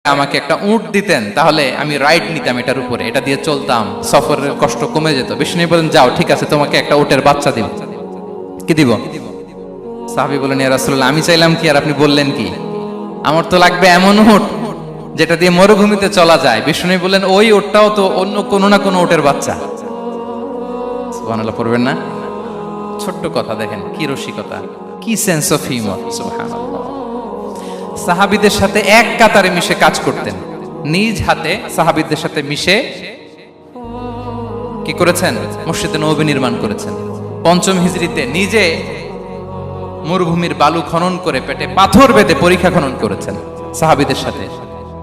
আমাকে একটা উট দিতেন তাহলে আমি রাইড নিতাম এটার উপরে, এটা দিয়ে চলতাম, সফরের কষ্ট কমে যেত। বিষ্ণু বলেন যাও ঠিক আছে, তোমাকে একটা উটের বাচ্চা দিব। কি দিব? সাহাবী বলেন ইয়া রাসূলুল্লাহ আমি চাইলাম কি আর আপনি বললেন কি? আমার তো লাগবে এমন উট যেটা দিয়ে মরুভূমিতে চলা যায়। বিষ্ণু বলেন ওই উটটাও তো অন্য কোনো না কোনো উটের বাচ্চা। সুবহানাল্লাহ পড়বেন না? ছোট্ট কথা দেখেন কি রসিকতা, কি সেন্স অফ হিউমার। সুবহানাল্লাহ। সাহাবীদের সাথে এক কাতারে মিশে কাজ করতেন, নিজ হাতে সাহাবীদের সাথে মিশে কি করেছেন? মসজিদে নববী নির্মাণ করেছেন। পঞ্চম হিজরিতে নিজে মরুভূমির বালু খনন করে পেটে পাথর বেঁধে পরীক্ষা খনন করেছেন সাহাবীদের সাথে।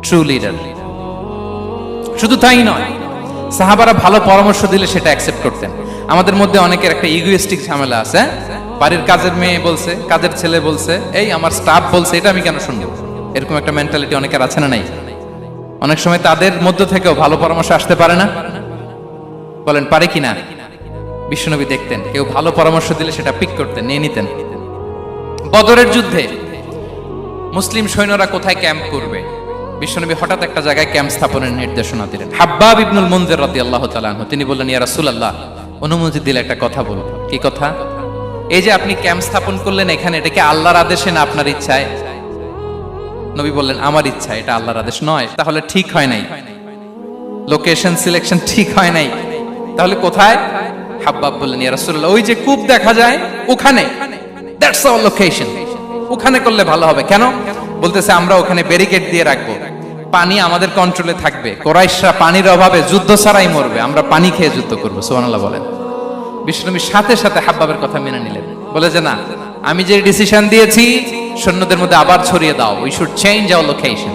True leader. শুধু তাই নয়, সাহাবারা ভালো পরামর্শ দিলে সেটা অ্যাকসেপ্ট করতেন। আমাদের মধ্যে অনেকের একটা ইগোইস্টিক ঝামেলা আছে, বাড়ির কাজের মেয়ে বলছে, কাজের ছেলে বলছে, এই আমার স্টাফ বলছে, এটা আমি কেন শুনবো? এরকম একটা মেন্টালিটি অনেকের আছে না নাই? অনেক সময় তাদের মধ্য থেকেও ভালো পরামর্শ আসতে পারে না? বলেন পারে কিনা? বিশ্বনবী দেখতেন কেউ ভালো পরামর্শ দিলে সেটা পিক করতেন, নিয়ে নিতেন। বদরের যুদ্ধে মুসলিম সৈন্যরা কোথায় ক্যাম্প করবে, বিশ্বনবী হঠাৎ একটা জায়গায় ক্যাম্প স্থাপনের নির্দেশনা দিলেন। হাব্বাব ইবনুল মুনজির রাদিয়াল্লাহু তাআলা আনহু তিনি বললেন ইয়া রাসূলুল্লাহ অনুমতি দিলে একটা কথা বলবো। কি কথা? এই যে আপনি ক্যাম্প স্থাপন করলেন এখানে, এটা কি আল্লাহর আদেশে না আপনার ইচ্ছায়? নবী বললেন আমার ইচ্ছা, এটা আল্লাহর আদেশ নয়। তাহলে ঠিক হয় নাই, লোকেশন সিলেকশন ঠিক হয় নাই। তাহলে কোথায়? হাব্বাব বললেন ইয়া রাসূলুল্লাহ ওই যে কূপ দেখা যায় ওখানে, দ্যাটস আওয়ার লোকেশন, ওখানে করলে ভালো হবে। কেন? বলতেছে আমরা ওখানে ব্যারিকেড দিয়ে রাখবো, পানি আমাদের কন্ট্রোলে থাকবে, কুরাইশরা পানির অভাবে যুদ্ধ ছাড়াই মরবে, আমরা পানি খেয়ে যুদ্ধ করবো। সুবহানাল্লাহ বলেন। বিশ্বনবী সাথে সাথে হাব্বাবের কথা মেনে নিলেন, বলে যে না, আমি যে ডিসিশন দিয়েছি সৈন্যদের মধ্যে আবার ছড়িয়ে দাও, we should change our location.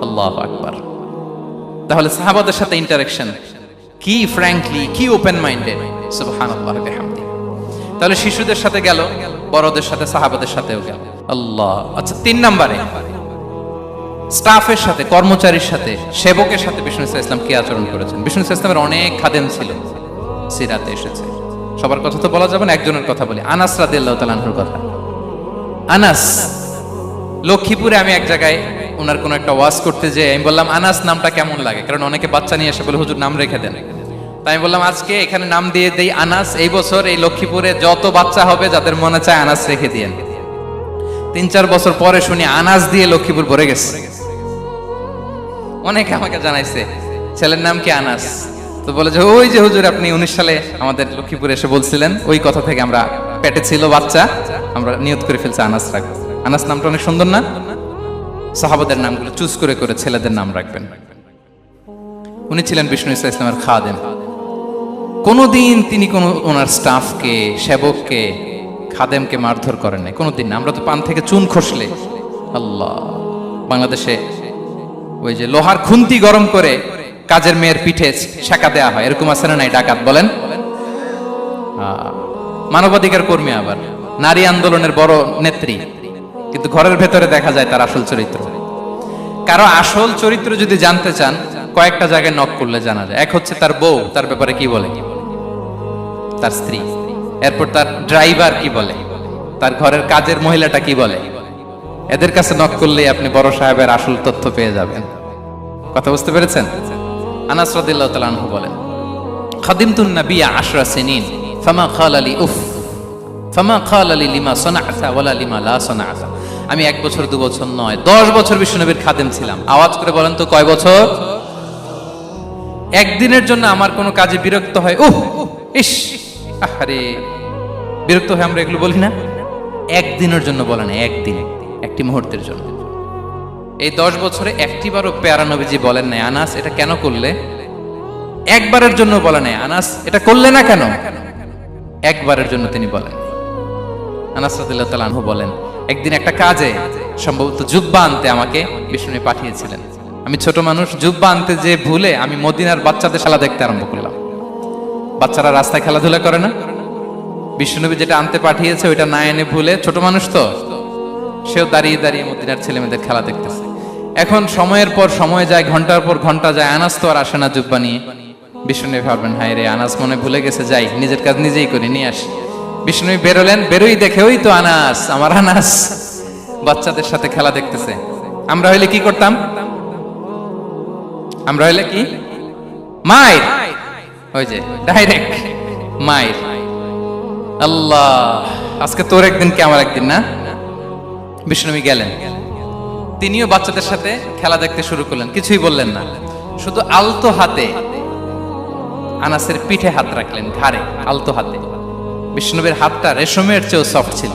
আল্লাহু আকবার। তাহলে সাহাবাদের সাথে ইন্টারেকশন কি ফ্র্যাঙ্কলি, কি ওপেন মাইন্ডেড। সুবহানাল্লাহ বিহামদি। তাহলে শিশুদের সাথে গেল, বড়দের সাথে, সাহাবাদের সাথেও গেল। আল্লাহ। আচ্ছা, 3 নম্বরে স্টাফের সাথে, কর্মচারীর সাথে, সেবকের সাথে বিষ্ণু ইসলাম কি আচরণ করেছেন? বিষ্ণু ইসলামের অনেক খাদেম ছিল, সিরাতে এসেছে। সবার কথা তো বলা যাবে না, একজনের কথা বলি, আনাস রাদিয়াল্লাহু তাআলা আনহুর কথা। আনাস, লক্ষ্মীপুরে আমি এক জায়গায় ওনার কোন একটা ওয়াজ করতে যেয়ে আমি বললাম আনাস নামটা কেমন লাগে, কারণ অনেকে বাচ্চা নিয়ে এসে বলে হুজুর নাম রেখে দেন। তাই আমি বললাম আজকে এখানে নাম দিয়ে দেই আনাস, এই বছর এই লক্ষ্মীপুরে যত বাচ্চা হবে যাদের মনে চায় আনাস রেখে দিয়েন। 3-4 বছর পরে শুনি আনাস দিয়ে লক্ষ্মীপুর ভরে গেছে। অনেকে আমাকে জানাইছে ছেলের নাম কি আনাস, তো বলে যে ওই যে হুজুর আপনি 19 সালে আমাদের লক্ষ্মীপুরে এসে বলছিলেন, ওই কথা থেকে আমরা পেটে ছিল বাচ্চা, আমরা নিয়ত করে ফেলছি আনাস রাখবো। আনাস নামটা অনেক সুন্দর না? সাহাবাদের নামগুলো চুজ করে করে ছেলেদের নাম রাখবেন। উনি ছিলেন বিষ্ণু ইসলামের খাদেম। কোনদিন তিনি কোন ওনার স্টাফকে, সেবককে, খাদেমকে মারধর করেন নাই, কোনদিন না। আমরা তো পান থেকে চুন খসলে আল্লাহ, বাংলাদেশে ওই যে লোহার খুন্তি গরম করে কাজের মেয়ের পিঠে শেখা দেয়া হয়, এরকম আছে না নাই? ডাকাত বলেন। মানবাধিকার কর্মী, আবার নারী আন্দোলনের বড় নেত্রী, কিন্তু ঘরের ভেতরে দেখা যায় তার আসল চরিত্র। কারো আসল চরিত্র যদি জানতে চান কয়েকটা জায়গায় নক করলে জানা যায়। এক হচ্ছে তার বউ, তার ব্যাপারে কি বলে, তার স্ত্রী। এরপর তার ড্রাইভার কি বলে, তার ঘরের কাজের মহিলাটা কি বলে। এদের কাছে নক করলেই আপনি বড় সাহেবের আসল তথ্য পেয়ে যাবেন। কথা বুঝতে পেরেছেন? আনাস রাদিয়াল্লাহু তাআলা আনহু বলেন খাদিমতুন নাবিয়্যা 10 সিনিন ফামা ক্বালা লি উফ ফামা ক্বালা লি লিমা সানা'তা ওয়ালা লিমা লা সানা'তা। আমি 1 বছর 2 বছর নয়, 10 বছর বিশ্বনবীর খাদেম ছিলাম। আওয়াজ করে বলেন তো কয় বছর? একদিনের জন্য আমার কোনো কাজে বিরক্ত হয়, উহ ইস আরে, বিরক্ত হয় আমরা এগুলো বলি না? একদিনের জন্য বলে না, একদিন, একটি মুহূর্তের জন্য। এই 10 বছরে একটিবারও প্যারা নবীজি বলেন নাই আনাস এটা কেন করলে? একবারের জন্য বলে নাই আনাস এটা করলে না কেন? একবারের জন্য তিনি বলেন। আনাস রাদিয়াল্লাহু তাআলা আনহু বলেন একদিন একটা কাজে, সম্ভবত জুব্বা আনতে আমাকে বিষ্ণু পাঠিয়েছিলেন। আমি ছোট মানুষ, জুব্বা আনতে যে ভুলে আমি মদিনার বাচ্চাদের খেলা দেখতে আরম্ভ করলাম। বাচ্চারা রাস্তায় খেলাধুলা করে না? বিষ্ণুনবী যেটা আনতে পাঠিয়েছে ওইটা না এনে ভুলে, ছোট মানুষ তো, সেও দাঁড়িয়ে দাঁড়িয়ে মদিনার ছেলে মেয়েদের খেলা দেখতেছে। এখন সময়ের পর সময় যায়, ঘন্টার পর ঘন্টা যায়, আনাস তো আর আসে না জুব্বা নিয়ে। বিষ্ণুনবী ভাবলেন হায় রে, আনাস মনে ভুলে গেছে, যাই নিজের কাজ নিজেই করি, নিয়ে আসি। বিষ্ণুনবী বেরোলেন, বেরোই দেখে ওই তো আনাস, আমার আনাস বাচ্চাদের সাথে খেলা দেখতেছে। আমরা হইলে কি করতাম? আমরা হইলে কি মায়ের, ওই যে ডাইরেক্ট মায়ের। আল্লাহ, আজকে তোর একদিন কি আমার একদিন না। বিষ্ণুনবী গেলেন, তিনিও বাচ্চাদের সাথে খেলা দেখতে শুরু করলেন, কিছুই বললেন না, শুধু আলতো হাতে আনাসের পিঠে হাত রাখলেন, ঘাড়ে আলতো হাতে। বিষ্ণুনবীর হাতটা রেশমের চেয়েও সফট ছিল।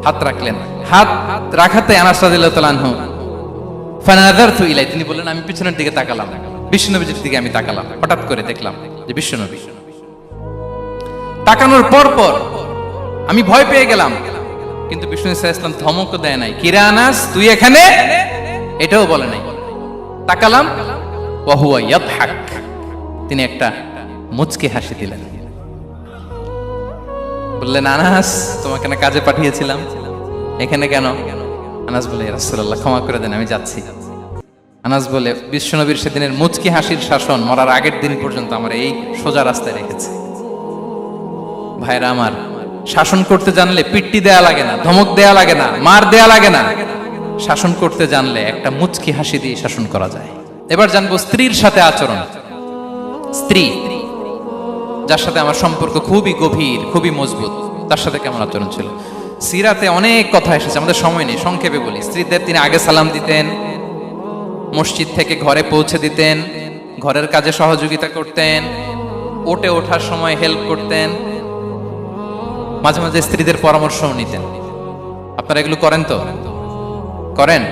হাত রাখলেন, হাত রাখাতে আনাস রাদিয়াল্লাহু তাআলা আনহু ফানাযারতু ইলাই, তিনি বললেন আমি পিছনের দিকে তাকালাম, বিষ্ণুনবীর দিকে আমি তাকালাম, হঠাৎ করে দেখলাম যে বিষ্ণুনবী। তাকানোর পর পর আমি ভয় পেয়ে গেলাম, কিন্তু বিষ্ণু সাল্লাল্লাহু আলাইহি ওয়াসাল্লাম ধমক দেয় নাই, কিরে আনাস তুই এখানে, এটাও বলে নাই। তাকালাম, ওয়া হুয়া ইয়াদহাক, তিনি একটা মুচকি হাসি দিলেন। বললেন আনাস তোমাকে না কাজে পাঠিয়েছিলাম, এখানে কেন? আনাস বলে ইয়া রাসূলুল্লাহ ক্ষমা করে দেন, আমি যাচ্ছি। আনাস বলে বিশ্বনবীর সেদিনের মুচকি হাসির শাসন মরার আগের দিন পর্যন্ত আমার এই সোজা রাস্তায় রেখেছে। ভাইরা আমার, শাসন করতে জানলে পিট্টি দেয়া লাগে না, ধমক দেয়া লাগে না, মার দেয়া লাগে না। শাসন করতে জানলে একটা মুচকি হাসি দিয়ে শাসন করা যায়। এবার জানবো স্ত্রীর সাথে আচরণ। স্ত্রী যার সাথে আমার সম্পর্ক খুবই গভীর, খুবই মজবুত, তার সাথে কেমন আচরণ ছিল। সিরাতে অনেক কথা এসেছে, আমাদের সময় নেই, সংক্ষেপে বলি। স্ত্রীদের তিনি আগে সালাম দিতেন, মসজিদ থেকে ঘরে পৌঁছে দিতেন, ঘরের কাজে সহযোগিতা করতেন, ওঠে ওঠার সময় হেল্প করতেন, মাঝে মাঝে স্ত্রীদের পরামর্শও নিতেন। আপনারা এগুলো করেন তো? করেন?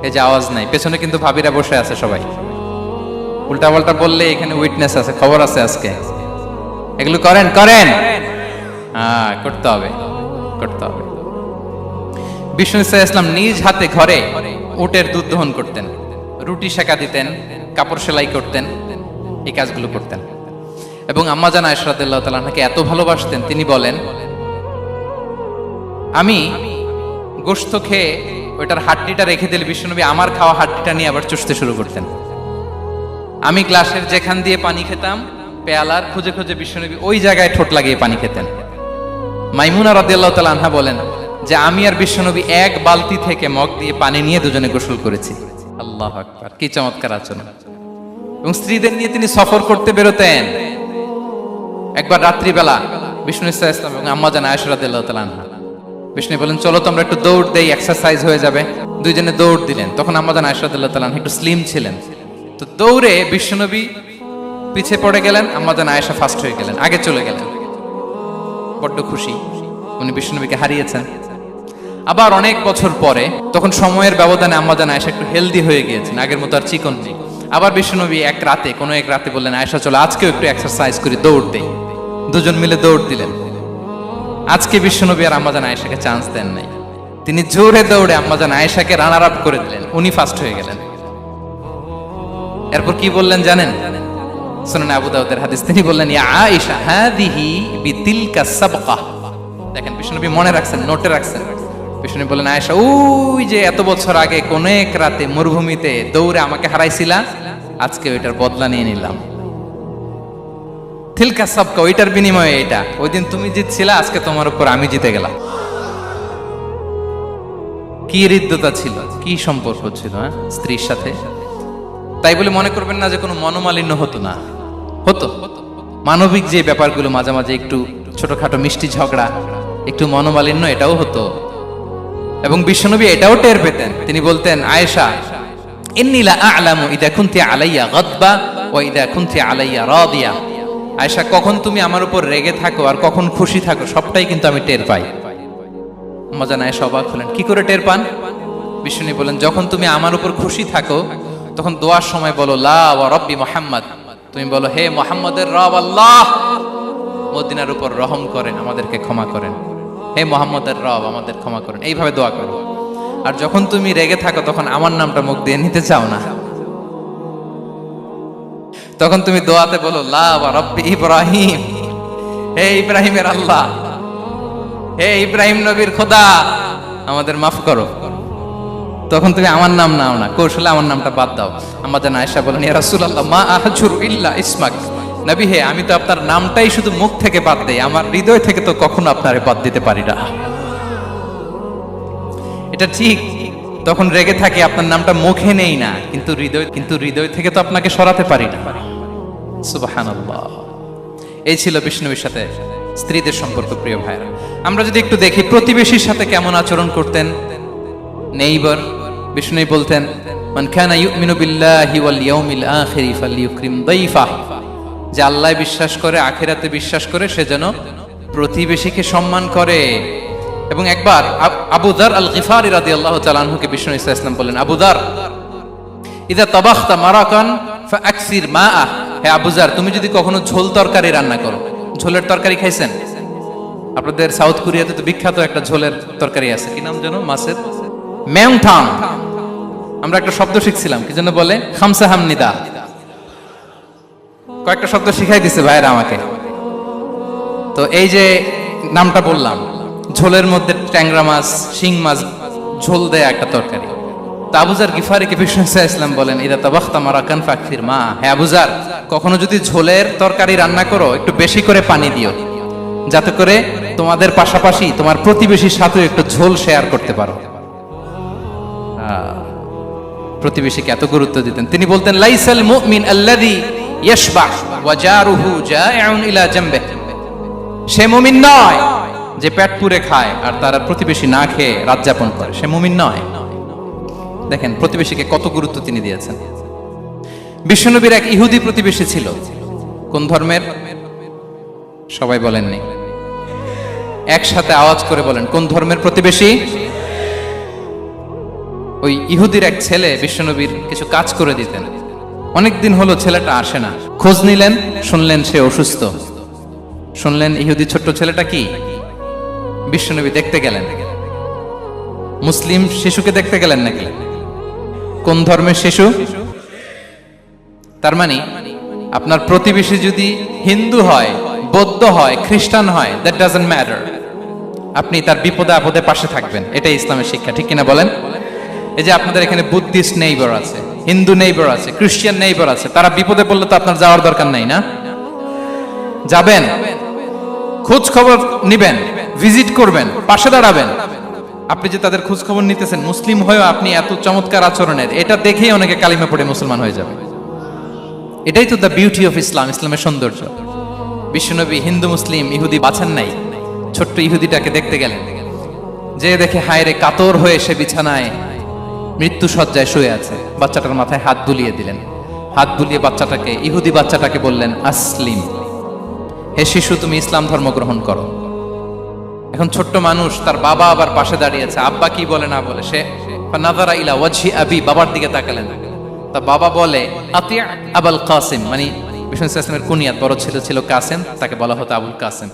এই যে আওয়াজ নাই, পেছনে কিন্তু ভাবিরা বসে আছে সবাই। উল্টা পাল্টা বললে এখানে উইটনেস আছে, খবর আছে আজকে। এগুলো করেন? করেন? হ্যাঁ, করতে হবে, করতে হবে। বিষ্ণু সাল্লাল্লাহু আলাইহি ওয়াসাল্লাম নিজ হাতে ঘরে উটের দুধ দহন করতেন, রুটি সেকা দিতেন, কাপড় সেলাই করতেন, এই কাজগুলো করতেন। এবং আম্মা জান আয়েশা রাদিয়াল্লাহু তাআলা আনহাকে এত ভালোবাসতেন, তিনি বলেন আমি গোশত খেয়ে ওইটার হাড্ডিটা রেখে দিলে বিশ্বনবী আমার খাওয়া হাড্ডিটা নিয়ে আবার চুষতে শুরু করতেন। আমি গ্লাসের যেখান দিয়ে পানি খেতাম, পেয়ালার খুঁজে খুঁজে বিশ্বনবী ওই জায়গায় ঠোঁট লাগিয়ে পানি খেতেন। মাইমুনা রাদিয়াল্লাহু তাআলা আনহা বলেন যে আমি আর বিশ্বনবী এক বালতি থেকে মগ দিয়ে পানি নিয়ে দুজনে গোসল করেছি। আল্লাহু আকবার, কি চমৎকার আচরণ। এবং স্ত্রীদের নিয়ে তিনি সফর করতে বেরোতেন। একবার রাত্রিবেলা বিষ্ণু সাল্লাল্লাহু আলাইহি ওয়াসাল্লাম এবং আম্মা জান আয়েশা রাদিয়াল্লাহু তাআলা আনহা, বিষ্ণু বলেন চলো তোমরা একটু দৌড় দেই, এক্সারসাইজ হয়ে যাবে। দুইজনে দৌড় দিলেন। তখন আম্মা জান আয়েশা রাদিয়াল্লাহু তাআলা আনহা একটু স্লিম ছিলেন, তো দৌড়ে বিশ্বনবী পিছে পড়ে গেলেন, আম্মা জান আয়েশা ফার্স্ট হয়ে গেলেন, আগে চলে গেলেন। বড্ড খুশি, উনি বিশ্বনবীকে হারিয়েছেন। আবার অনেক বছর পরে, তখন সময়ের ব্যবধানে আম্মা জান আয়েশা একটু হেলদি হয়ে গিয়েছেন, আগের মতো আর চিকন নেই। আবার বিশ্বনবী এক রাতে বললেন আয়েশা চলো আজকেও একটু এক্সারসাইজ করি, দৌড় দেই। দুজন মিলে দৌড় দিলেন। আজকে বিশ্বনবী আর আম্মা জান আয়েশাকে চান্স দেন নাই, তিনি জোরে দৌড়ে আম্মা জান আয়েশাকে রানার আপ করে দিলেন, উনি ফার্স্ট হয়ে গেলেন। এরপর কি বললেন জানেন? সুনান আবু দাউদের হাদিস, তিনি বললেন ইয়া আয়েশা হাদিহি বিতিলকা সাবকা। দেখেন বিশ্বনবী মনে রাখছেন, নোটে রাখছেন। বিষ্ণু বলেন আয়েশা ওই যে এত বছর আগে কোন এক রাতে মরুভূমিতে দৌড়ে আমাকে হারাইছিলা, আজকে ওইটার বদলা নিয়ে নিলাম। তিলকা সাবকা, ওইটার বিনিময়ে এটা। ওই দিন তুমি জিতছিলা, আজকে তোমার উপর আমি জিতে গেলাম। কি হৃদ্যতা ছিল, কি সম্পর্ক ছিল স্ত্রীর সাথে। তাই বলে মনে করবেন না যে কোনো মনোমালিন্য হতো না, হতো। মানবিক যে ব্যাপারগুলো মাঝে মাঝে একটু ছোটখাটো মিষ্টি ঝগড়া, একটু মনোমালিন্য, এটাও হতো। এবং বিশ্বনবী এটাও টের পেতেন। তিনি বলতেন আয়েশা ইন্নী লা আ'লামু ইযা কুনতি আলাইয়া গাদবা ওয়া ইযা কুনতি আলাইয়া রাদিয়া। আয়েশা কখন তুমি আমার উপর রেগে থাকো আর কখন খুশি থাকো সবটাই কিন্তু আমি টের পাই। আম্মা জান আয়েশা অবাক হলেন, কি করে টের পান? বিশ্বনবী বলেন যখন তুমি আমার উপর খুশি থাকো তখন দোয়ার সময় বলো লা ওয়া রাব্বি মুহাম্মদ, তুমি বলো হে মুহাম্মদের রব আল্লাহ, মদিনার উপর রহম করেন, আমাদেরকে ক্ষমা করেন। হে মুহাম্মদের রব আমাদের ক্ষমা করেন, এইভাবে দোয়া করো। আর যখন তুমি রেগে থাকো তখন আমার নামটা মুখ দিয়ে নিতে চাও না, তখন তুমি দোয়াতে বলো লা ওয়া রাব্বি ইব্রাহিম, হে ইব্রাহিমের আল্লাহ, হে ইব্রাহিম নবীর খোদা আমাদের মাফ করো। তখন তুমি আমার নাম নাও না, কৌশলে আমার নামটা বাদ দাও। আম্মা জান আয়েশা বলেন ইয়া রাসূলুল্লাহ মা আহজুরু ইল্লা ইসমাক, নবী হে আমি তো আপনার নামটাই শুধু মুখ থেকে বাদ দেই, আমার হৃদয় থেকে তো কখনো আপনারে বাদ দিতে পারি না। এটা ঠিক তখন রেগে থাকি, আপনার নামটা মুখে নেই না, কিন্তু হৃদয় থেকে তো আপনাকে সরাতে পারি না। সুবহানাল্লাহ। এই ছিল বিষ্ণুবীর সাথে স্ত্রীদের সম্পর্ক। প্রিয় ভাইরা, আমরা যদি একটু দেখি প্রতিবেশীর সাথে কেমন আচরণ করতেন নেইবার। বিষ্ণু বলতেন, মান কানা ইউমিনু বিল্লাহি ওয়াল ইয়াউমিল আখিরি ফালইউকরিম দাইফা, যে আল্লাহ বিশ্বাস করে, আখিরাতে বিশ্বাস করে, সে যেন প্রতিবেশীকে সম্মান করে। এবং একবার আবু যার আল গিফারি রাদিয়াল্লাহু তাআলা আনহুকে বিষ্ণু ইসা ইসলাম বললেন, আবু যার, ইদা তাবাখতা মারাকান ফাআকসির মাআ, হে আবু যার, তুমি যদি কখনো ঝোল তরকারি রান্না করো, ঝোলের তরকারি খাইছেন? আপনাদের সাউথ কোরিয়াতে তো বিখ্যাত একটা ঝোলের তরকারি আছে, কি নাম যেন, মাছের মেংথাং। আমরা একটা শব্দ শিখছিলাম, কি যেন বলে, খামসা হামনিদা। কয়েকটা শব্দ শিখাই দিছে ভাইরা আমাকে। তো এই যে নামটা বললাম, ঝোলের মধ্যে ট্যাংরা মাছ, শিং মাছ ঝোল দেয়া একটা তরকারি। তা আবু যার গিফারিকে বিষ্ণু ইসলাম বলেন, ইদা তাবাখতা মারাকান ফাকসির মা, হে আবু যার, কখনো যদি ঝোলের তরকারি রান্না করো, একটু বেশি করে পানি দিও, যাতে করে তোমাদের পাশাপাশি তোমার প্রতিবেশীর সাথে একটু ঝোল শেয়ার করতে পারো। প্রতিবেশীকে এত গুরুত্ব দিতেন। তিনি বলতেন, লাইসাল মুমিন আল্লাযী ইয়াশবা ওয়া জারুহু জাইউন ইলা জামবিহি, সে মুমিন নয় যে পেট পুরে খায় আর তার প্রতিবেশী না খেয়ে রাত যাপন করে, সে মুমিন নয়। দেখেন প্রতিবেশীকে কত গুরুত্ব তিনি দিয়েছেন। বিশ্বনবীর এক ইহুদি প্রতিবেশী ছিল। কোন ধর্মের? সবাই বলেননি, একসাথে আওয়াজ করে বলেন, কোন ধর্মের প্রতিবেশী? ওই ইহুদির এক ছেলে বিশ্বনবীর কিছু কাজ করে দিতেন। অনেকদিন হলো ছেলেটা আসে না। খোঁজ নিলেন, শুনলেন সে অসুস্থ। শুনলেন ইহুদি ছোট্ট ছেলেটা কি, বিশ্বনবী দেখতে গেলেন। মুসলিম শিশুকে দেখতে গেলেন নাকি? কোন ধর্মের শিশু? তার মানে আপনার প্রতিবেশী যদি হিন্দু হয়, বৌদ্ধ হয়, খ্রিস্টান হয়, দ্যাট ডাজন্ট ম্যাটার, আপনি তার বিপদে আপদে পাশে থাকবেন। এটাই ইসলামের শিক্ষা, ঠিক কিনা বলেন? এই যে আপনাদের এখানে বুদ্ধিস্ট নেইবার আছে, হিন্দু নেইবার আছে, খ্রিস্টান নেইবার আছে, তারা বিপদে পড়লে তো আপনার যাওয়ার দরকার নাই না? যাবেন, খোঁজ খবর নিবেন, ভিজিট করবেন, পাশে দাঁড়াবেন। আপনি যে তাদের খোঁজ খবর নিতেছেন, মুসলিম হয়েও আপনি এত চমৎকার আচরণের, এটা দেখেই অনেকে কালিমা পড়ে মুসলমান হয়ে যাবে। এটাই তো দ্য বিউটি অফ ইসলাম, ইসলামের সৌন্দর্য। বিশ্বনবী হিন্দু মুসলিম ইহুদি বাছান নাই, ছোট্ট ইহুদিটাকে দেখতে গেলেন। যে দেখে হায়রে কাতর হয়ে সে বিছানায় মৃত্যু শয্যায় শুয়ে আছে। বাচ্চাটার মাথায় হাত বুলিয়ে দিলেন। হাত বুলিয়ে বাচ্চাটাকে, ইহুদি বাচ্চাটাকে বললেন, আসলিম, হে শিশু, তুমি ইসলাম ধর্ম গ্রহণ করো। এখন ছোট্ট মানুষ, তার বাবা আবার পাশে দাঁড়িয়ে আছে, আব্বা কি বলে না বলে, সে নাযারা ইলা ওয়াজহি আবি, বাবার দিকে তাকালেন। তা বাবা বলে, আতি আবুল কাসিম, মানে বিষ্ণু ইসলামের কুনিয়াত, বড় ছেলে ছিল কাসেম, তাকে বলা হতো আবুল কাসেম।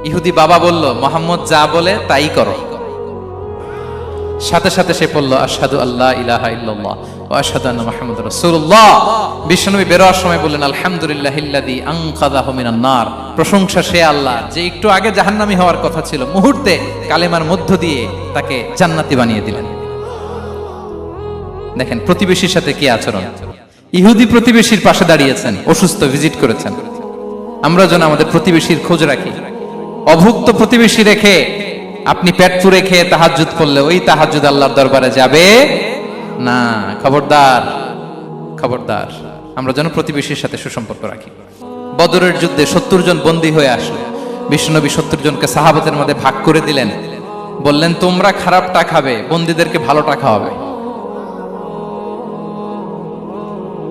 ইহুদি বাবা বলল, মোহাম্মদ যা বলে তাই করো। সাথে সাথে সে বলল, আশহাদু আল্লা ইলাহা ইল্লাল্লাহ ওয়া আশহাদু আন্না মুহাম্মাদুর রাসূলুল্লাহ। বিশ্বনবী বেরোয়ার সময় বললেন, আলহামদুলিল্লাহিল্লাযী আনকাযাহু মিনান নার, প্রশংসা সে আল্লাহ যে একটু আগে জাহান্নামী হওয়ার কথা ছিল, মুহূর্তে কালেমার মধ্য দিয়ে তাকে জান্নাতি বানিয়ে দিলেন। দেখেন প্রতিবেশীর সাথে কি আচরণ। ইহুদি প্রতিবেশীর পাশে দাঁড়িয়েছেন, অসুস্থ, ভিজিট করেছেন। আমরা যেন আমাদের প্রতিবেশীর খোঁজ রাখি। অভুক্ত প্রতিবেশী রেখে আপনি পেট পুরে খেয়ে তাহাজ্জুদ পড়লে ওই তাহাজ্জুদ আল্লাহর দরবারে যাবে না। খবরদার, খবরদার, আমরা যেন প্রতিবেশীর সাথে সুসম্পর্ক রাখি। বদরের যুদ্ধে 70 জন বন্দী হয়ে আসলো। বিশ্বনবী 70 জনকে সাহাবাদের মধ্যে ভাগ করে দিলেন। বললেন, তোমরা খারাপটা খাবে, বন্দীদেরকে ভালোটা খাওয়াবে।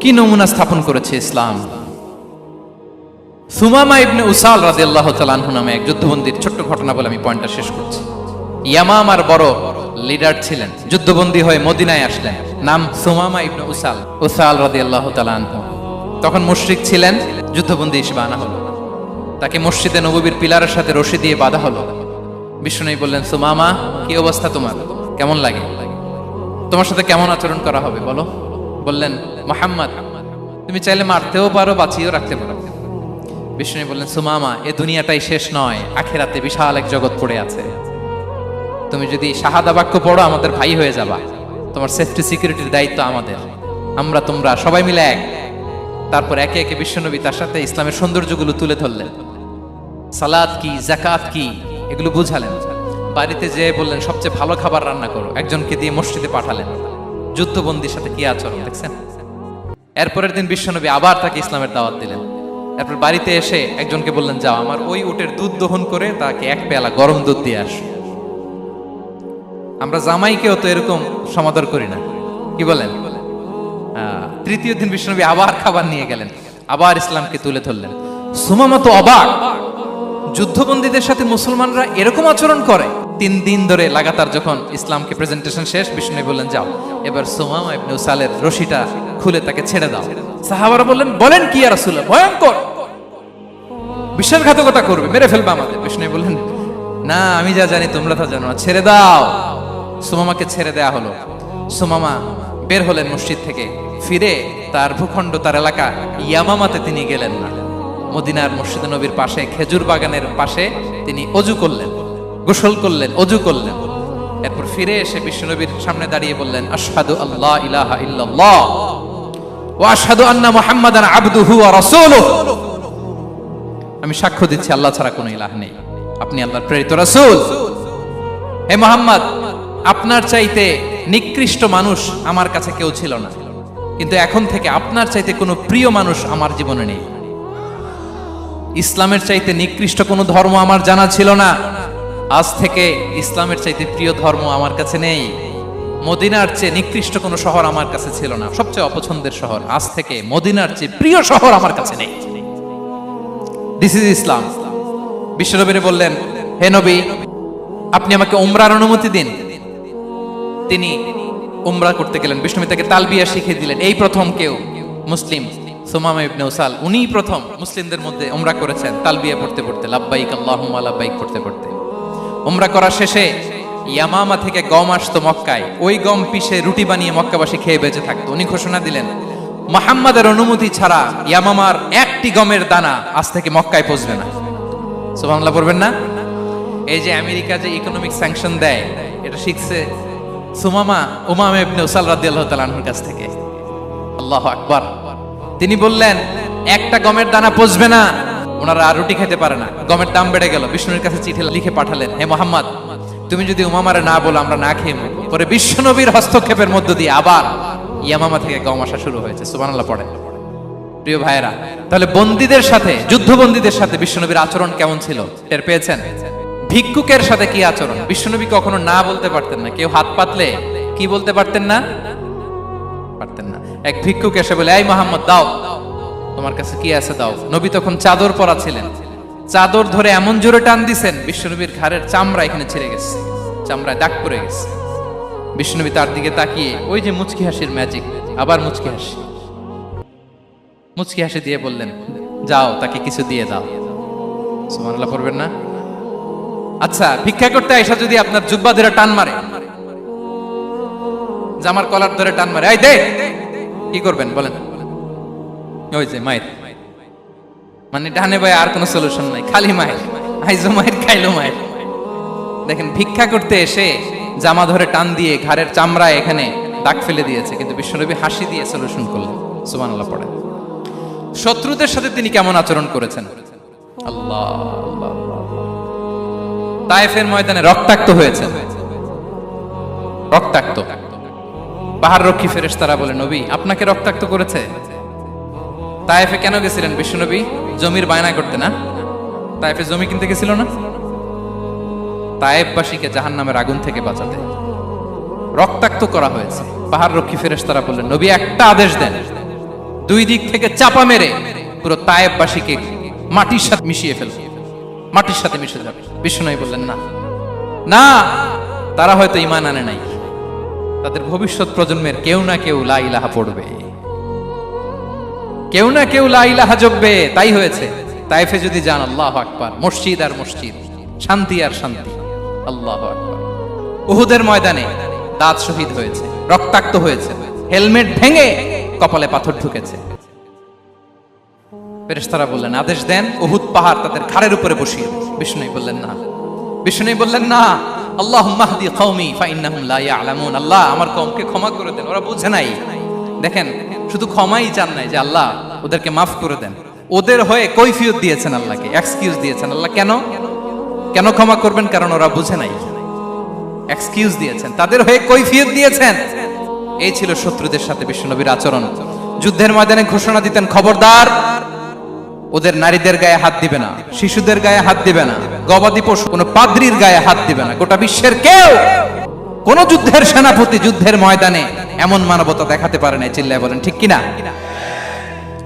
কি নমুনা স্থাপন করেছে ইসলাম। সুমামা ইবনে উসাল রাদিয়াল্লাহু তাআলা আনহু নামে এক যুদ্ধবন্দীর ছোট্ট ঘটনা বলে আমি পয়েন্টটা শেষ করছি। ইয়ামামার বড় লিডার ছিলেন, যুদ্ধবন্দী হয়ে মদিনায় আসলেন। নাম সুমামা ইবনে উসাল রাদিয়াল্লাহু তাআলা আনহু। তখন মুশরিক ছিলেন, যুদ্ধবন্দী হিসেবে আনা হলো। তাকে মসজিদে নববীর পিলারের সাথে রশি দিয়ে বাঁধা হলো। বিষ্ণু বললেন, সুমামা, কি অবস্থা তোমার, কেমন লাগে, তোমার সাথে কেমন আচরণ করা হবে বলো? বললেন, মুহাম্মদ, তুমি চাইলে মারতেও পারো, বাঁচিয়েও রাখতে পারো। বিষ্ণু বললেন, সুমামা, এ দুনিয়াটাই শেষ নয়, আখিরাতে বিশাল এক জগৎ পড়ে আছে। তুমি যদি শাহাদা বাক্য পড়ো, আমাদের ভাই হয়ে যাবা। তোমার সেফটি সিকিউরিটির দায়িত্ব আমাদের, আমরা তোমরা সবাই মিলে এক। তারপর একে একে বিশ্বনবী তার সাথে ইসলামের সৌন্দর্যগুলো তুলে ধরলেন। সালাত কি, যাকাত কি, এগুলো বুঝালেন। বাড়িতে যেয়ে বললেন সবচেয়ে ভালো খাবার রান্না করো, একজনকে দিয়ে মসজিদে পাঠালেন। যুদ্ধবন্দীর সাথে কি আচরণ দেখছেন। এরপরের দিন বিশ্বনবী আবার তাকে ইসলামের দাওয়াত দিলেন। এরপর বাড়িতে এসে একজনকে বললেন, যাও আমার ওই উটের দুধ দহন করে তাকে এক পেয়ালা গরম দুধ দিয়ে আস। আমরা জামাইকেও তো এরকম সমাদর করি না, কি বলেন? তৃতীয় দিন বিশ্বনবী আবার খাবার নিয়ে গেলেন, আবার ইসলামকে তুলে ধরলেন। সুমামা তো অবাক, যুদ্ধবন্দীদের সাথে মুসলমানরা এরকম আচরণ করে। 3 দিন ধরে লাগাতার যখন ইসলামকে প্রেজেন্টেশন শেষ, বিষ্ণু বললেন, যাও এবার সুমামা ইবনে উসালের রশিটা খুলে তাকে ছেড়ে দাও। সাহাবারা বললেন, বলেন কি ইয়া রাসূলুল্লাহ, ভয়ঙ্কর, বিশ্বাসঘাতকতা করবে, মেরে ফেলবে আমাদের। বিষ্ণু বললেন, না, আমি যা জানি তোমরা তা জানো না, ছেড়ে দাও। সুমামাকে ছেড়ে দেয়া হলো। সুমামা বের হলেন মসজিদ থেকে, ফিরে তার ভূখণ্ড, তার এলাকা ইয়ামামাতে তিনি গেলেন না। মদিনার মসজিদে নবীর পাশে খেজুর বাগানের পাশে তিনি অজু করলেন, গোসল করলেন, অজু করলেন। এরপর ফিরে এসে বিশ্বনবীর সামনে দাঁড়িয়ে বললেন, আশহাদু আল্লা ইলাহা ইল্লাল্লাহ ওয়া আশহাদু আন্না মুহাম্মাদান আবদুহু ওয়া রাসূলুহু। আমি সাক্ষ্য দিচ্ছি আল্লাহ ছাড়া কোনো ইলাহ নেই, আপনি আল্লাহর প্রেরিত রাসূল। হে মুহাম্মদ, আপনার চাইতে নিকৃষ্ট মানুষ আমার কাছে কেউ ছিল না, কিন্তু এখন থেকে আপনার চাইতে কোনো প্রিয় মানুষ আমার জীবনে নেই। ইসলামের চাইতে নিকৃষ্ট কোনো ধর্ম আমার জানা ছিল না, আজ থেকে ইসলামের চাইতে প্রিয় ধর্ম আমার কাছে নেই। মদিনার চেয়ে নিকৃষ্ট কোনো শহর আমার কাছে ছিল না, সবচেয়ে অপছন্দের শহর, আজ থেকে মদিনার চেয়ে প্রিয় শহর আমার কাছে নেই। দিস ইজ ইসলাম। বিশ্বনবী বললেন, হে নবী, আপনি আমাকে উমরার অনুমতি দিন। তিনি উমরা করতে গেলেন। বিষ্ণু তাকে তালবিয়া শিখিয়ে দিলেন। এই প্রথম কেউ মুসলিম, সুমামা ইবনে উসাল, উনিই প্রথম মুসলিমদের মধ্যে উমরা করেছেন তালবিয়া পড়তে পড়তে, লাব্বাইক আল্লাহুম্মা লাব্বাইক পড়তে পড়তে। উমরা করা শেষে ইয়ামামা থেকে গম আসতো মক্কায়, ওই গম পিষে রুটি বানিয়ে মক্কাবাসী খেয়ে বেঁচে থাকতো। উনি ঘোষণা দিলেন, মুহাম্মাদের অনুমতি ছাড়া ইয়ামামার একটি গমের দানা আজ থেকে মক্কায় পৌঁছবে না। সুবহানাল্লাহ পড়বেন না? এই যে আমেরিকা যে ইকোনমিক স্যাংশন দেয়, এটা শিখছে সুমামা উমামা ইবনে উসাল রাদিয়াল্লাহু তাআলা আনহুর কাছ থেকে। আল্লাহু আকবার। তিনি বললেন, একটা গমের দানা পচবে না, ওনারা আর রুটি খেতে পারে না। গমের দাম বেড়ে গেল। বিষ্ণুর কাছে চিঠি লিখে পাঠালেন, হে মুহাম্মদ, তুমি যদি উমামারে না বলো আমরা না খেয়ে মরব। পরে বিশ্বনবীর হস্তক্ষেপের মধ্য দিয়ে আবার ইয়ামামা থেকে গম আসা শুরু হয়েছে। সুবহানাল্লাহ পড়েন। প্রিয় ভাইয়েরা, তাহলে বন্দীদের সাথে, যুদ্ধবন্দীদের সাথে বিশ্বনবীর আচরণ কেমন ছিল টের পেয়েছেন? ভিক্ষুকের সাথে কি আচরণ? বিশ্বনবী কখনো না বলতে পারতেন না। কেউ হাত পাতলে কি বলতে পারতেন না? পারতেন না। এক ভিক্ষুক এসে বলে, এই মুহাম্মদ, দাও, তোমার কাছে কি আছে দাও। নবী তখন চাদর পরা ছিলেন। চাদর ধরে এমন জোরে টান দিছেন, বিশ্বনবীর ঘাড়ের চামড়া এখানে ছিঁড়ে গেছে, চামড়ায় দাগ পড়ে গেছে। বিশ্বনবী তার দিকে তাকিয়ে, ওই যে মুচকি হাসির ম্যাজিক, আবার মুচকি হাসি, মুচকি হাসি দিয়ে বললেন, যাও তাকে কিছু দিয়ে দাও। সুবহানাল্লাহ পড়বেন না? আচ্ছা, ভিক্ষা করতে আইসা যদি আপনার জুব্বা ধরে টান মারে, জামার কলার ধরে টান মারে, এই দে, কি করবেন বলেন? ওই যে মায়ের, মানে ডানে বায়ে আর কোনো সলিউশন নাই, খালি মায়ের, আইজো মায়ের, খাইলো মায়ের। দেখেন, ভিক্ষা করতে এসে জামা ধরে টান দিয়ে ঘাড়ের চামড়ায় এখানে দাগ ফেলে দিয়েছে, কিন্তু বিশ্বনবী হাসি দিয়ে সলিউশন করলেন। সুবহানাল্লাহ পড়েন। শত্রুদের সাথে তিনি কেমন আচরণ করেছেন? আল্লাহ, তায়েফের ময়দানে রক্তাক্ত হয়েছে, রক্তাক্ত। পাহাড় রক্ষী ফেরেশতারা বলে, নবী আপনাকে রক্তাক্ত করেছে? তায়েফে কেন গেছিলেন বিশ্বনবী? জমির বায়না করতে না? তায়েফে জমি কিনতে গেছিল না? তায়েফবাসীকে জাহান্নামের আগুন থেকে বাঁচাতে রক্তাক্ত করা হয়েছে। পাহাড় রক্ষী ফেরেশতারা বললেন, নবী একটা আদেশ দেন, দুই দিক থেকে চাপা মেরে পুরো তায়েফবাসীকে মাটির সাথে মিশিয়ে ফেলবে, মাটির সাথে মিশে যাবে। বিষ্ণু বললেন, না না, তারা হয়তো ঈমান আনে নাই, তাদের ভবিষ্যৎ প্রজন্মের কেউ না কেউ লা ইলাহা পড়বে, কেউ না কেউ লা ইলাহা জপবে। তাই হয়েছে। তায়েফে যদি যান, আল্লাহু আকবার, মসজিদ আর মসজিদ, শান্তি আর শান্তি। আল্লাহু আকবার। উহুদের ময়দানে দাঁত শহীদ হয়েছে, রক্তাক্ত হয়েছে, হেলমেট ভেঙে কপালে পাথর ঢুকেছে। ফেরেশতারা বললেন, আদেশ দেন উহুদ পাহাড় তাদের ঘাড়ের উপরে বসিয়ে। বিষ্ণু বললেন, না। বিষ্ণু বললেন, না, আল্লাহুম্মা হদি কওমি ফাইন্নাহুম লা ইয়ালামুন। আল্লাহ আমার কওমকে ক্ষমা করে দেন, ওরা বুঝে নাই। দেখেন, শুধু ক্ষমাই চান নাই যে আল্লাহ ওদেরকে মাফ করে দেন, ওদের হয়ে কৈফিয়ত দিয়েছেন আল্লাহকে, এক্সকিউজ দিয়েছেন। আল্লাহ কেন কেন ক্ষমা করবেন? কারণ ওরা বুঝে নাই। এক্সকিউজ দিয়েছেন, তাদের হয়ে কৈফিয়ত দিয়েছেন। এই ছিল শত্রুদের সাথে বিশ্বনবীর আচরণ। যুদ্ধের ময়দানে ঘোষণা দিতেন, খবরদার, ওদের নারীদের গায়ে হাত দিবে না, শিশুদের গায়ে হাত দিবে না, গবাদি পশু কোনো পাদ্রীর গায়ে হাত দিবে না। গোটা বিশ্বের কেউ, কোন যুদ্ধের সেনাপতি যুদ্ধের ময়দানে এমন মানবতা দেখাতে পারে না। চিল্লায় বলেন ঠিক কিনা?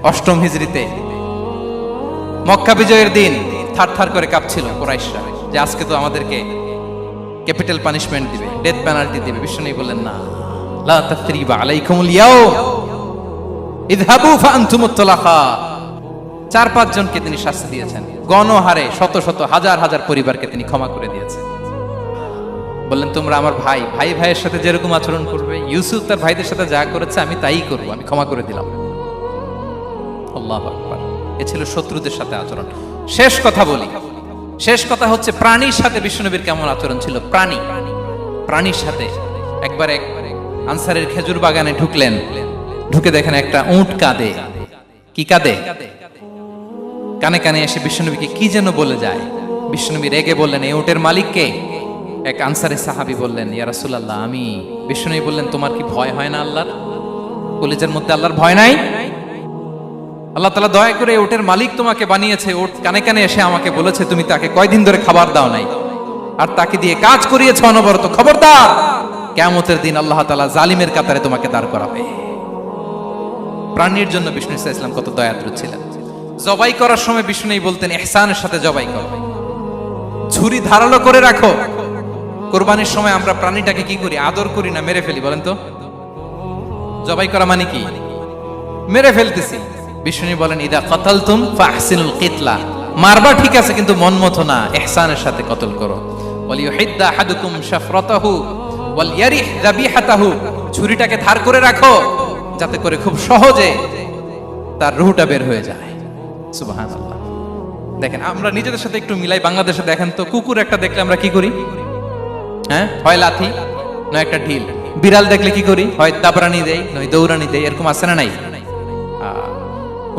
অষ্টম হিজরিতে মক্কা বিজয়ের দিন থারথার করে কাঁপছিল কুরাইশরা যে আজকে তো আমাদেরকে ক্যাপিটাল পানিশমেন্ট দিবে, ডেথ পেনাল্টি দিবে। বিশ্বনবী বললেন, না, লা তাসরিবা আলাইকুমুল ইয়াউম ইযহাবু ফাআনতুমুত তুলাকা। 4-5 জনকে তিনি শাস্তি দিয়েছেন, গণহারে শত শত হাজার হাজার পরিবারকে তিনি ক্ষমা করে দিয়েছেন। বললেন, তোমরা আমার ভাই, ভাই ভাইয়ের সাথে যেরকম আচরণ করবে, ইউসুফ তার ভাইদের সাথে যা করেছে আমি তাই করব, আমি ক্ষমা করে দিলাম। আল্লাহু আকবার। এ ছিল শত্রুদের সাথে আচরণ। শেষ কথা বলি, শেষ কথা হচ্ছে প্রাণীর সাথে বিশ্বনবীর কেমন আচরণ ছিল। প্রাণীর সাথে একবার এক আনসারের খেজুর বাগানে ঢুকলেন, ঢুকে দেখেন একটা উট কাঁদে। কি কাঁদে? কানে কানে এসে বিশ্বনবীকে কি যেন বলে যায়। বিশ্বনবী রেগে বললেন, এই উটের মালিক কে? এক আনসারী সাহাবী বললেন, ইয়া রাসূলুল্লাহ, আমি। বিশ্বনবী বললেন, তোমার কি ভয় হয় না আল্লাহর? কলিজার মধ্যে আল্লাহর ভয় নাই? আল্লাহ তাআলা দয়া করে উটের মালিক তোমাকে বানিয়েছে, উট কানে কানে এসে আমাকে বলেছে তুমি তাকে কয়দিন ধরে খাবার দাও নাই, আর তাকে দিয়ে কাজ করিয়েছে অনবরত। খবরদার, কিয়ামতের দিন আল্লাহ তাআলা জালিমের কাতারে তোমাকে দাঁড় করাবে। প্রাণীর জন্য বিষ্ণু সাল্লাল্লাহু আলাইহি ওয়াসাল্লাম কত দয়াদ্র ছিলেন। জবাই করার সময় বিষ্ণু বলতেন, ইহসানের সাথে জবাই করো, ছুরি ধারালো করে রাখো। কোরবানির সময় আমরা প্রাণীটাকে কি করি? আদর করি না, মেরে ফেলি। বলেন তো, জবাই করা মানে কি? মেরে ফেলতেছি। বিষ্ণু বলেন, ইদা কাতালতুম ফাহসিনুল কিতলা, মারবা ঠিক আছে কিন্তু মন মতো না, ইহসানের সাথে কতল করো। ওয়ালিয়ুহিদ্দা আহাদুকুম শাফরাতাহু ওয়ালইয়ারিহ যাবিহাতাহু, ছুরিটাকে ধার করে রাখো যাতে করে খুব সহজে তার রূহটা বের হয়ে যায়। সুবহানাল্লাহ। দেখেন, আমরা নিজেদের সাথে একটু মিলাই। বাংলাদেশে দেখেন তো, কুকুর একটা দেখলে আমরা কি করি? হ্যাঁ, হয় লাথি নয় একটা ঢিল। বিড়াল দেখলে কি করি? হয় দাবরানি দেই নয় দৌড়ানি দেই। এরকম আছে না নাই?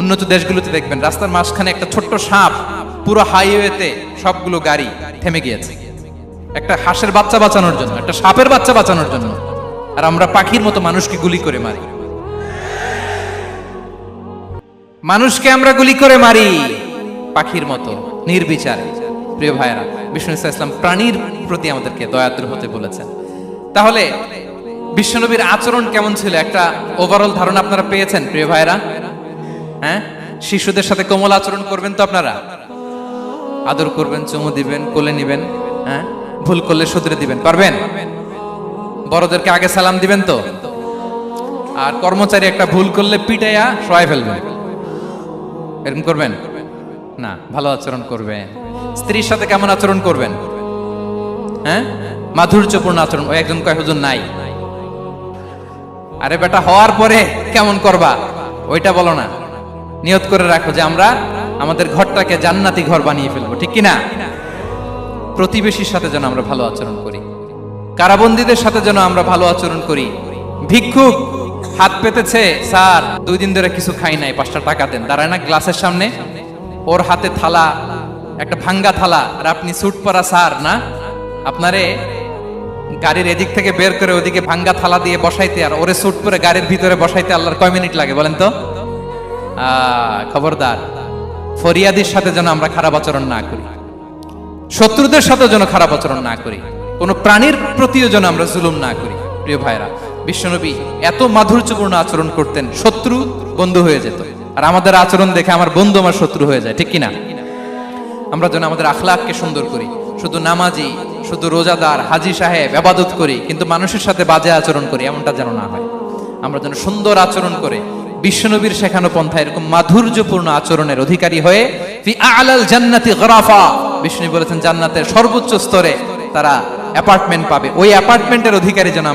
উন্নত দেশগুলোতে দেখবেন রাস্তার মাঝখানে একটা ছোট্ট সাপ, পুরো হাইওয়েতে সবগুলো গাড়ি থেমে গিয়েছে একটা হাঁসের বাচ্চা বাঁচানোর জন্য, একটা সাপের বাচ্চা বাঁচানোর জন্য। আর আমরা পাখির মতো মানুষকে গুলি করে মারি। মানুষকে আমরা গুলি করে মারি পাখির মতো নির্বিচারে। প্রিয় ভাইরা, বিষ্ণু ইসলাম প্রাণীর প্রতি আমাদেরকে দয়াদ্র হতে বলেছেন। তাহলে বিশ্বনবীর আচরণ কেমন ছিল একটা ওভারঅল ধারণা আপনারা পেয়েছেন প্রিয় ভাইরা? হ্যাঁ, শিশুদের সাথে কোমল আচরণ করবেন তো আপনারা? আদর করবেন, চুমু দিবেন, কোলে নিবেন, হ্যাঁ, ভুল করলে শুধরে দিবেন, পারবেন? বড়দেরকে আগে সালাম দিবেন তো? আর কর্মচারী একটা ভুল করলে পিটাইয়া শোয়াই ফেলবেন, এরকম করবেন না? ভালো আচরণ করবেন। স্ত্রীর সাথে কেমন আচরণ করবেন? হ্যাঁ, মাধুর্যপূর্ণ আচরণ। ওই একজন কয়, হুজুর নাই। আরে বেটা, হওয়ার পরে কেমন করবা ওইটা বলো না। নিয়ত করে রাখো যে আমরা আমাদের ঘরটাকে জান্নাতি ঘর বানিয়ে ফেলবো, ঠিক কিনা? প্রতিবেশীর সাথে যেন আমরা ভালো আচরণ করি, কারাবন্দীদের সাথে যেন আমরা ভালো আচরণ করি। ভিক্ষুক হাত পেতেছে, স্যার 2 দিন ধরে কিছু খাই নাই, 5টা টাকা দেন। দাঁড়ায় না গ্লাসের সামনে, ওর হাতে থালা, একটা ভাঙ্গা থালা, আর আপনি স্যুট পরা স্যার না, আপনারে গাড়ির এদিক থেকে বের করে ওদিকে ভাঙ্গা থালা দিয়ে বসাইতে, আর ওরে স্যুট পরে গাড়ির ভিতরে বসাইতে আল্লাহর কয় মিনিট লাগে বলেন তো? খবরদার, ফরিয়াদির সাথে যেন আমরা খারাপ আচরণ না করি, শত্রুদের সাথে যেন খারাপ আচরণ না করি, কোন প্রাণীর প্রতিও যেন আমরা জুলুম না করি। প্রিয় ভাইরা, বিশ্বনবী এত মাধুর্যপূর্ণ আচরণ করতেন, শত্রু বন্ধু হয়ে যেত। আর আমাদের আচরণ দেখে আমার বন্ধু আমার শত্রু হয়ে যায়, ঠিক কিনা? আমরা যেন আমাদের আখলাককে সুন্দর করি। শুধু নামাজি, শুধু রোজাদার, হাজি সাহেব ইবাদত করি কিন্তু মানুষের সাথে বাজে আচরণ করি, এমনটা যেন না হয়। আমরা যেন সুন্দর আচরণ করে বিশ্বনবীর শেখানো পন্থা এরকম মাধুর্যপূর্ণ আচরণের অধিকারী হয়ে ফি আ'লাল জান্নাতি গরাফা, বিষ্ণু বলেছেন জান্নাতের সর্বোচ্চ স্তরে তারা অ্যাপার্টমেন্ট পাবে। ওই অ্যাপার্টমেন্টের অধিকারী যেন